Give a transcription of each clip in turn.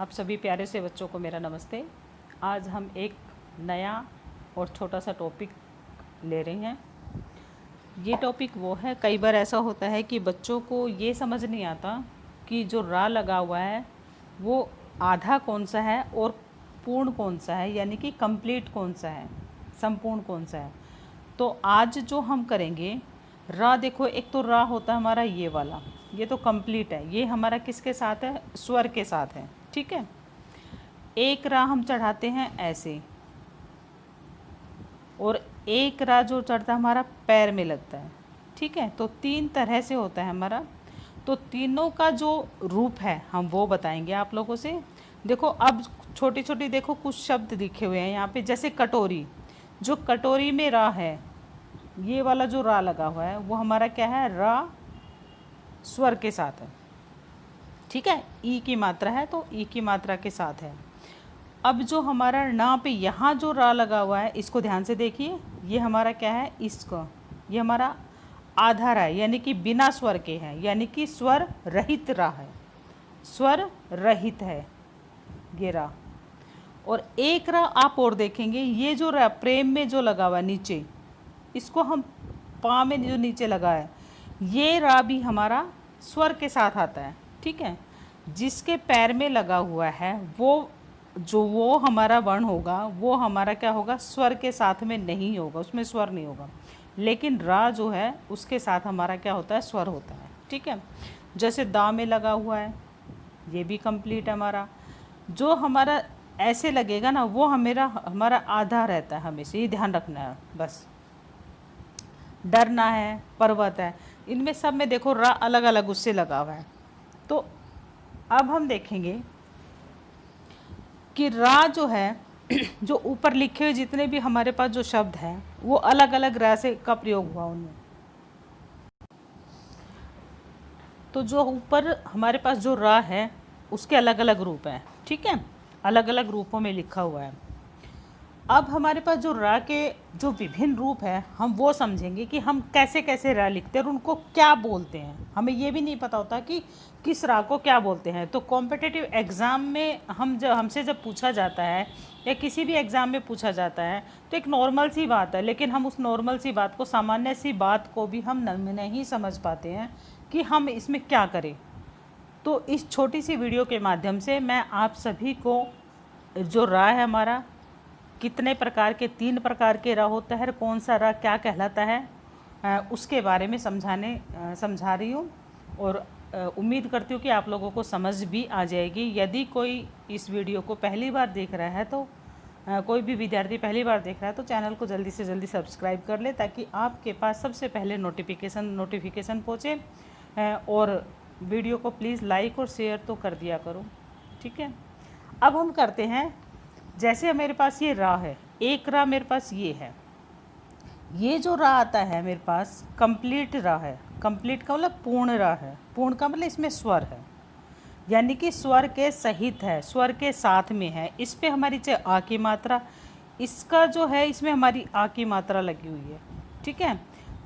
आप सभी प्यारे से बच्चों को मेरा नमस्ते। आज हम एक नया और छोटा सा टॉपिक ले रहे हैं। ये टॉपिक वो है, कई बार ऐसा होता है कि बच्चों को ये समझ नहीं आता कि जो रा लगा हुआ है वो आधा कौन सा है और पूर्ण कौन सा है, यानी कि कंप्लीट कौन सा है, संपूर्ण कौन सा है। तो आज जो हम करेंगे रा, देखो एक तो रा होता है हमारा ये वाला, ये तो कंप्लीट है, ये हमारा किसके साथ है, स्वर के साथ है। ठीक है, एक रा हम चढ़ाते हैं ऐसे, और एक रा जो चढ़ता है हमारा पैर में लगता है। ठीक है, तो तीन तरह से होता है हमारा। तो तीनों का जो रूप है हम वो बताएंगे आप लोगों से। देखो अब छोटी छोटी देखो कुछ शब्द लिखे हुए हैं यहाँ पे, जैसे कटोरी। जो कटोरी में रा है, ये वाला जो रा लगा हुआ है वो हमारा क्या है, रा स्वर के साथ है। ठीक है, ई की मात्रा है तो ई की मात्रा के साथ है। अब जो हमारा ना पे यहाँ जो रा लगा हुआ है, इसको ध्यान से देखिए, ये हमारा क्या है, इसका ये हमारा आधा रा है, यानी कि बिना स्वर के है, यानी कि स्वर रहित रा है, स्वर रहित है ये रा। और एक रा आप और देखेंगे, ये जो रा प्रेम में जो लगा हुआ है नीचे, इसको हम पा में जो नीचे लगा है, ये रा भी हमारा स्वर के साथ आता है। ठीक है, जिसके पैर में लगा हुआ है वो हमारा वर्ण होगा, वो हमारा क्या होगा, स्वर के साथ में नहीं होगा, उसमें स्वर नहीं होगा। लेकिन रा जो है उसके साथ हमारा क्या होता है, स्वर होता है। ठीक है, जैसे दा में लगा हुआ है, ये भी कंप्लीट है हमारा। जो हमारा ऐसे लगेगा ना, वो हमारा आधा रहता है, हमेशा ये ध्यान रखना है बस। डरना है, पर्वत है, इनमें सब में देखो रा अलग अलग उससे लगा हुआ है। तो अब हम देखेंगे कि रा जो है जो ऊपर लिखे हुए जितने भी हमारे पास जो शब्द हैं वो अलग अलग रा से का प्रयोग हुआ उनमें। तो जो ऊपर हमारे पास जो रा है उसके अलग अलग रूप हैं। ठीक है, अलग अलग रूपों में लिखा हुआ है। अब हमारे पास जो रा के जो विभिन्न रूप है हम वो समझेंगे कि हम कैसे कैसे रा लिखते हैं और उनको क्या बोलते हैं। हमें ये भी नहीं पता होता कि किस रा को क्या बोलते हैं। तो कॉम्पिटिटिव एग्ज़ाम में हमसे जब पूछा जाता है या किसी भी एग्ज़ाम में पूछा जाता है तो एक नॉर्मल सी बात है, लेकिन हम उस नॉर्मल सी बात को, सामान्य सी बात को भी हम नहीं समझ पाते हैं कि हम इसमें क्या करें। तो इस छोटी सी वीडियो के माध्यम से मैं आप सभी को जो रा है हमारा, कितने प्रकार के, 3 प्रकार के रा होता है, कौन सा रा क्या कहलाता है, उसके बारे में समझा रही हूँ। और उम्मीद करती हूँ कि आप लोगों को समझ भी आ जाएगी। यदि कोई इस वीडियो को पहली बार देख रहा है तो कोई भी विद्यार्थी पहली बार देख रहा है तो चैनल को जल्दी से जल्दी सब्सक्राइब कर ले, ताकि आपके पास सबसे पहले नोटिफिकेशन पहुँचे। और वीडियो को प्लीज़ लाइक और शेयर तो कर दिया करो। ठीक है, अब हम करते हैं। जैसे मेरे पास ये रा है, एक रा मेरे पास ये है, ये जो रा आता है मेरे पास कंप्लीट रा है। कंप्लीट का मतलब पूर्ण रा है, पूर्ण का मतलब इसमें स्वर है, यानी कि स्वर के सहित है, स्वर के साथ में है। इस पे हमारी चाहे आ की मात्रा, इसका जो है इसमें हमारी आ की मात्रा लगी हुई है। ठीक है,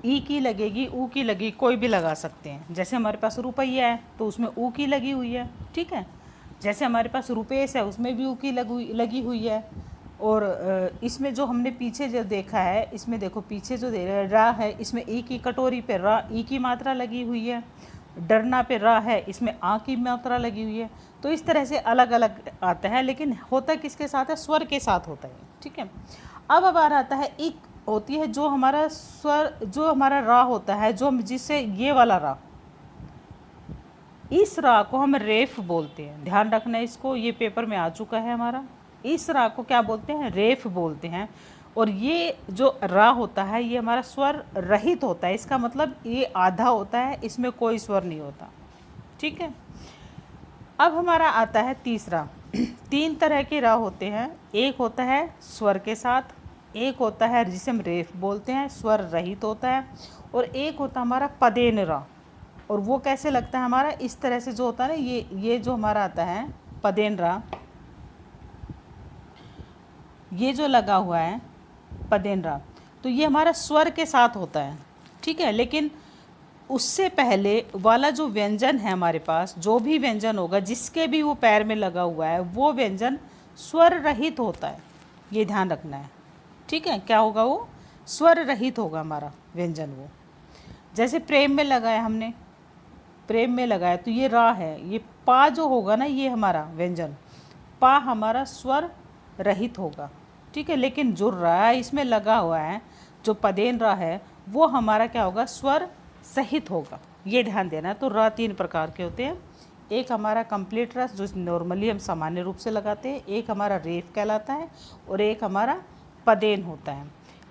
ई की लगेगी, ऊ की लगेगी, कोई भी लगा सकते हैं। जैसे हमारे पास रुपया है तो उसमें ऊ की लगी हुई है। ठीक है, जैसे हमारे पास रुपेश है उसमें भी ऊ की लगी हुई है। और इसमें जो हमने पीछे जो देखा है, इसमें देखो पीछे जो दे रहा है रा है, इसमें ई की, कटोरी पे रा ई की मात्रा लगी हुई है। डरना पे रा है, इसमें आ की मात्रा लगी हुई है। तो इस तरह से अलग अलग आता है, लेकिन होता किसके साथ है, स्वर के साथ होता है। ठीक है, अब बार आता है एक होती है जो हमारा स्वर, जो हमारा रा होता है, जो जिससे ये वाला रा, इस रा को हम रेफ बोलते हैं। ध्यान रखना इसको, ये पेपर में आ चुका है हमारा। इस रा को क्या बोलते हैं, रेफ बोलते हैं। और ये जो रा होता है ये हमारा स्वर रहित होता है, इसका मतलब ये आधा होता है, इसमें कोई स्वर नहीं होता। ठीक है, अब हमारा आता है तीसरा। 3 तरह के रा होते हैं, एक होता है स्वर के साथ, एक होता है जिसे हम रेफ बोलते हैं, स्वर रहित होता है, और एक होता है हमारा पदेन रा। और वो कैसे लगता है हमारा, इस तरह से जो होता है ना, ये जो हमारा आता है पदेन रा, ये जो लगा हुआ है पदेन रा, तो ये हमारा स्वर के साथ होता है। ठीक है, लेकिन उससे पहले वाला जो व्यंजन है हमारे पास, जो भी व्यंजन होगा जिसके भी वो पैर में लगा हुआ है, वो व्यंजन स्वर रहित होता है, ये ध्यान रखना है। ठीक है, क्या होगा, वो स्वर रहित होगा हमारा व्यंजन। वो जैसे प्रेम में लगाया हमने, प्रेम में लगाया तो ये रा है, ये पा जो होगा ना, ये हमारा व्यंजन पा हमारा स्वर रहित होगा। ठीक है, लेकिन जो रा इसमें लगा हुआ है, जो पदेन रा है, वो हमारा क्या होगा, स्वर सहित होगा। ये ध्यान देना। तो रा 3 प्रकार के होते हैं। एक हमारा कंप्लीट रस जो नॉर्मली हम सामान्य रूप से लगाते हैं, एक हमारा रेफ कहलाता है, और एक हमारा पदेन होता है।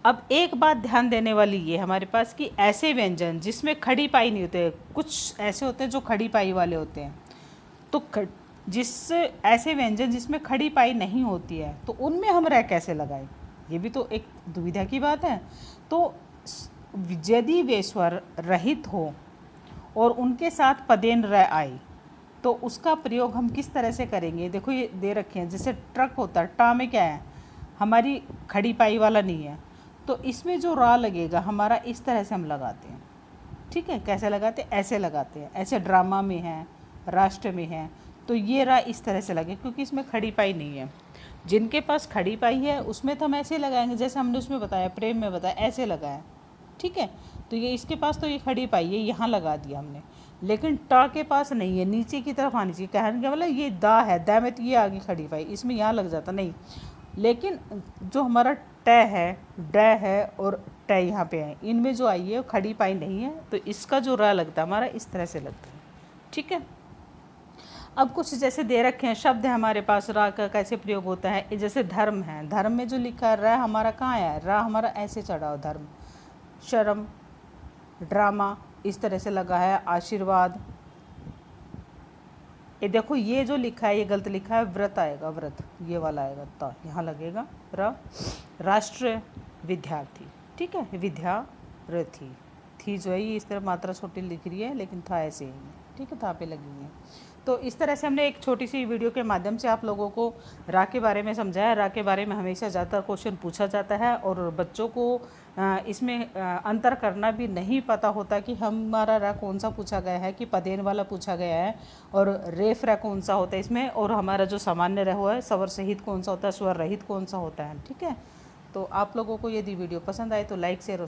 अब एक बात ध्यान देने वाली ये हमारे पास कि ऐसे व्यंजन जिसमें खड़ी पाई नहीं होते, कुछ ऐसे होते हैं जो खड़ी पाई वाले होते हैं, तो ऐसे व्यंजन जिसमें खड़ी पाई नहीं होती है, तो उनमें हम रह कैसे लगाएं, ये भी तो एक दुविधा की बात है। तो यदि वे स्वर रहित हो और उनके साथ पदेन र आए, तो उसका प्रयोग हम किस तरह से करेंगे। देखो ये दे रखे हैं, जैसे ट्रक होता है, टा में क्या है, हमारी खड़ी पाई वाला नहीं है, तो इसमें जो रा लगेगा हमारा, इस तरह से हम लगाते हैं। ठीक है, कैसे लगाते हैं, ऐसे लगाते हैं। ऐसे ड्रामा में है, राष्ट्र में है, तो ये रा इस तरह से लगे, क्योंकि इसमें खड़ी पाई नहीं है। जिनके पास खड़ी पाई है उसमें तो हम ऐसे लगाएंगे, जैसे हमने उसमें बताया, प्रेम में बताया, ऐसे लगाया। ठीक है, तो ये इसके पास तो ये खड़ी पाई है, यहाँ लगा दिया हमने, लेकिन टा के पास नहीं है, नीचे की तरफ आनी चाहिए। कहने का मतलब ये दा है, दा में तो ये आगे खड़ी पाई, इसमें यहाँ लग जाता नहीं। लेकिन जो हमारा ट है, ड है और ट यहाँ पे है, इनमें जो आई है खड़ी पाई नहीं है, तो इसका जो रा लगता है हमारा, इस तरह से लगता है। ठीक है, अब कुछ जैसे दे रखे हैं शब्द है हमारे पास, रा का कैसे प्रयोग होता है। जैसे धर्म है, धर्म में जो लिखा है रा हमारा कहाँ है, रा हमारा ऐसे चढ़ा हो, धर्म। शर्म, ड्रामा, इस तरह से लगा है। आशीर्वाद, ये देखो ये जो लिखा है ये गलत लिखा है, व्रत आएगा, व्रत ये वाला आएगा, ता यहाँ लगेगा र। राष्ट्र, विद्यार्थी। ठीक है, विद्यार्थी, थी जो है ये इस तरह मात्रा छोटी लिख रही है, लेकिन था ऐसे ही। ठीक है, था पे लगी है। तो इस तरह से हमने एक छोटी सी वीडियो के माध्यम से आप लोगों को रा के बारे में समझाया। रा के बारे में हमेशा ज़्यादातर क्वेश्चन पूछा जाता है, और बच्चों को इसमें अंतर करना भी नहीं पता होता कि हमारा रा कौन सा पूछा गया है, कि पदेन वाला पूछा गया है, और रेफ रा कौन सा होता है इसमें, और हमारा जो सामान्य रा हुआ है स्वर सहित कौन सा होता है, स्वर रहित कौन सा होता है। ठीक है, तो आप लोगों को यदि वीडियो पसंद आए तो लाइक शेयर और